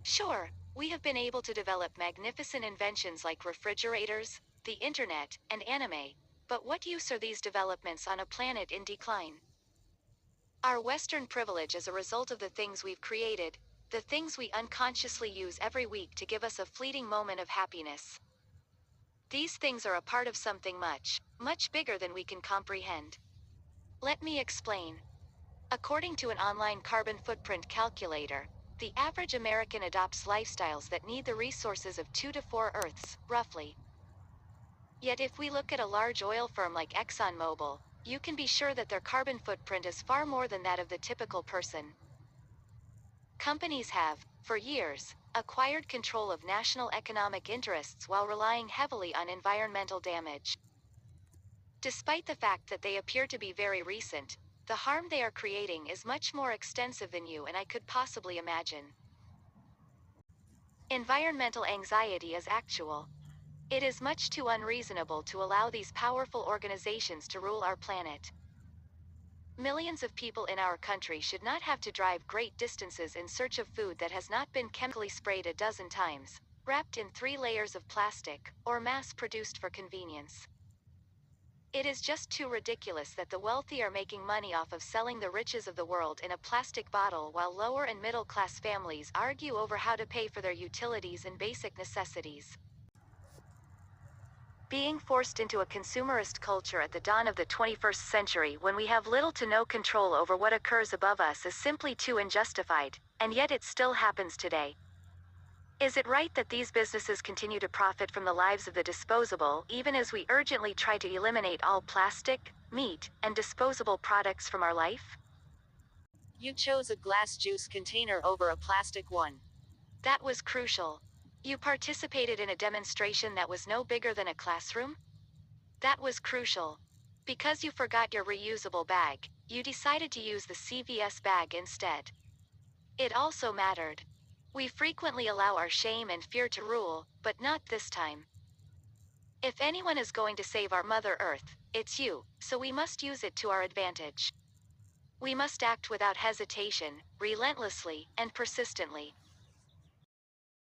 Sure, we have been able to develop magnificent inventions like refrigerators, the internet, and anime, but what use are these developments on a planet in decline? Our Western privilege is a result of the things we've created, the things we unconsciously use every week to give us a fleeting moment of happiness. These things are a part of something much, much bigger than we can comprehend. Let me explain. According to an online carbon footprint calculator, the average American adopts lifestyles that need the resources of 2 to 4 Earths, roughly. Yet if we look at a large oil firm like ExxonMobil, you can be sure that their carbon footprint is far more than that of the typical person. Companies have, for years, acquired control of national economic interests while relying heavily on environmental damage. Despite the fact that they appear to be very recent, the harm they are creating is much more extensive than you and I could possibly imagine. Environmental anxiety is actual. It is much too unreasonable to allow these powerful organizations to rule our planet. Millions of people in our country should not have to drive great distances in search of food that has not been chemically sprayed a dozen times, wrapped in 3 layers of plastic, or mass-produced for convenience. It is just too ridiculous that the wealthy are making money off of selling the riches of the world in a plastic bottle while lower and middle-class families argue over how to pay for their utilities and basic necessities. Being forced into a consumerist culture at the dawn of the 21st century when we have little to no control over what occurs above us is simply too unjustified, and yet it still happens today. Is it right that these businesses continue to profit from the lives of the disposable even as we urgently try to eliminate all plastic, meat, and disposable products from our life? You chose a glass juice container over a plastic one. That was crucial. You participated in a demonstration that was no bigger than a classroom? That was crucial. Because you forgot your reusable bag, you decided to use the CVS bag instead. It also mattered. We frequently allow our shame and fear to rule, but not this time. If anyone is going to save our Mother Earth, it's you, so we must use it to our advantage. We must act without hesitation, relentlessly, and persistently.